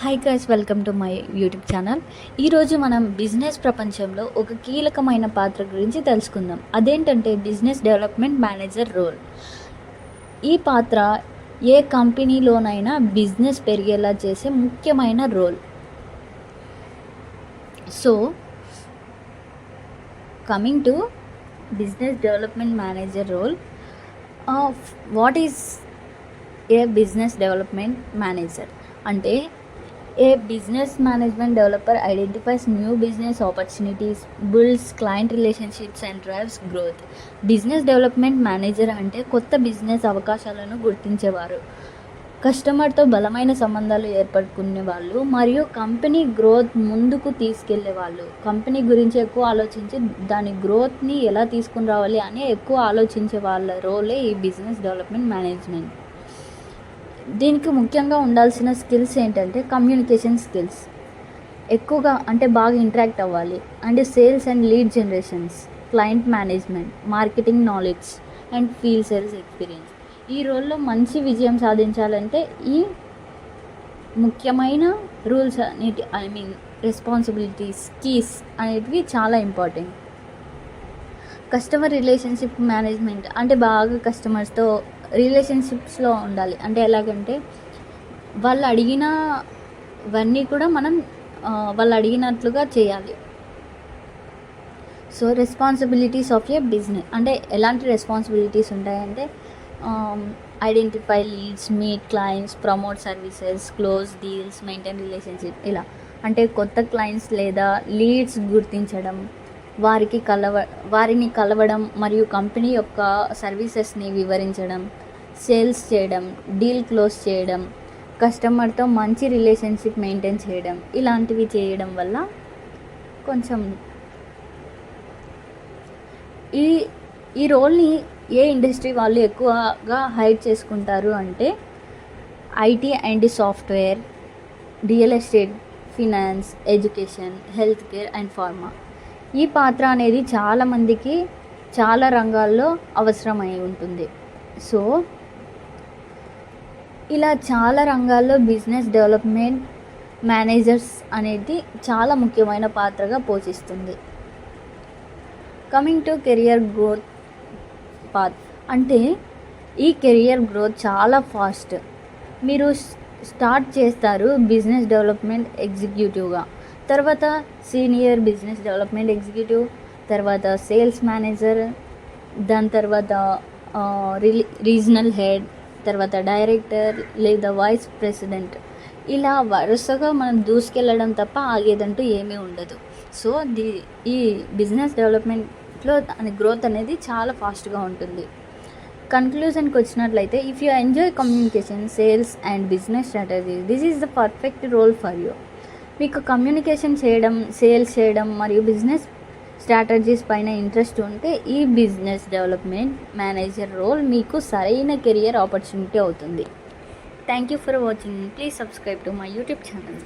Hi guys, welcome to my YouTube channel. ఈరోజు మనం business ప్రపంచంలో ఒక కీలకమైన పాత్ర గురించి తెలుసుకుందాం. అదేంటంటే బిజినెస్ డెవలప్మెంట్ మేనేజర్ రోల్. ఈ పాత్ర ఏ కంపెనీలోనైనా బిజినెస్ పెరిగేలా చేసే ముఖ్యమైన role. So coming to business development manager role, what is a business development manager అంటే a business management developer identifies new business opportunities, builds client relationships and drives growth. Business development manager అంటే కొత్త business అవకాశాలను గుర్తించేవారు, కస్టమర్తో బలమైన సంబంధాలు ఏర్పడుకునే వాళ్ళు మరియు company growth ముందుకు తీసుకెళ్లే వాళ్ళు. కంపెనీ గురించి ఎక్కువ ఆలోచించి దాని గ్రోత్ని ఎలా తీసుకుని రావాలి అని ఎక్కువ ఆలోచించే వాళ్ళ రోలే ఈ బిజినెస్ డెవలప్మెంట్ మేనేజ్మెంట్. దీనికి ముఖ్యంగా ఉండాల్సిన స్కిల్స్ ఏంటంటే కమ్యూనికేషన్ స్కిల్స్, ఎక్కువగా అంటే బాగా ఇంటరాక్ట్ అవ్వాలి, and sales and lead generations, client management, marketing knowledge and field sales experience. ఈ రోల్లో మంచి విజయం సాధించాలంటే ఈ ముఖ్యమైన రూల్స్ అనేటి రెస్పాన్సిబిలిటీస్, కీస్ అనేటివి చాలా ఇంపార్టెంట్. కస్టమర్ రిలేషన్షిప్ మేనేజ్మెంట్ అంటే బాగా కస్టమర్స్తో రిలేషన్షిప్స్లో ఉండాలి. అంటే ఎలాగంటే వాళ్ళు అడిగినవన్నీ కూడా మనం వాళ్ళు అడిగినట్లుగా చేయాలి. So responsibilities of A business అంటే ఎలాంటి రెస్పాన్సిబిలిటీస్ ఉంటాయంటే identify leads, meet clients, promote services, close deals, maintain relationship. ఇలా అంటే కొత్త క్లయింట్స్ లేదా లీడ్స్ గుర్తించడం, వారిని కలవడం మరియు కంపెనీ యొక్క సర్వీసెస్ని వివరించడం, సేల్స్ చేయడం, డీల్ క్లోజ్ చేయడం, కస్టమర్తో మంచి రిలేషన్షిప్ మెయింటైన్ చేయడం, ఇలాంటివి చేయడం వల్ల కొంచెం ఈ రోల్ని ఏ ఇండస్ట్రీ వాళ్ళు ఎక్కువగా హైర్ చేసుకుంటారు అంటే IT and software, real estate, finance, education, health care and pharma. ఈ పాత్ర అనేది చాలామందికి చాలా రంగాల్లో అవసరమై ఉంటుంది. సో ఇలా చాలా రంగాల్లో బిజినెస్ డెవలప్మెంట్ మేనేజర్స్ అనేది చాలా ముఖ్యమైన పాత్రగా పోషిస్తుంది. Coming to career growth path అంటే ఈ కెరియర్ గ్రోత్ చాలా ఫాస్ట్. మీరు స్టార్ట్ చేస్తారు బిజినెస్ డెవలప్మెంట్ ఎగ్జిక్యూటివ్గా, తర్వాత సీనియర్ బిజినెస్ డెవలప్మెంట్ ఎగ్జిక్యూటివ్, తర్వాత సేల్స్ మేనేజర్, దాని తర్వాత రీజనల్ హెడ్, తర్వాత డైరెక్టర్ లేదా వైస్ ప్రెసిడెంట్. ఇలా వరుసగా మనం దూసుకెళ్ళడం తప్ప ఆగేదంటూ ఏమీ ఉండదు. సో ఈ బిజినెస్ డెవలప్మెంట్లో గ్రోత్ అనేది చాలా ఫాస్ట్గా ఉంటుంది. కన్క్లూజన్కి వచ్చినట్లయితే, if you enjoy communication, sales and business strategy, this is the perfect role for you. మీకు కమ్యూనికేషన్ చేయడం, సేల్స్ చేయడం మరియు బిజినెస్ స్ట్రాటజీస్ పైన ఇంట్రెస్ట్ ఉంటే ఈ బిజినెస్ డెవలప్మెంట్ మేనేజర్ రోల్ మీకు సరైన కెరియర్ ఆపర్చునిటీ అవుతుంది. Thank you for watching. Please subscribe to my YouTube channel.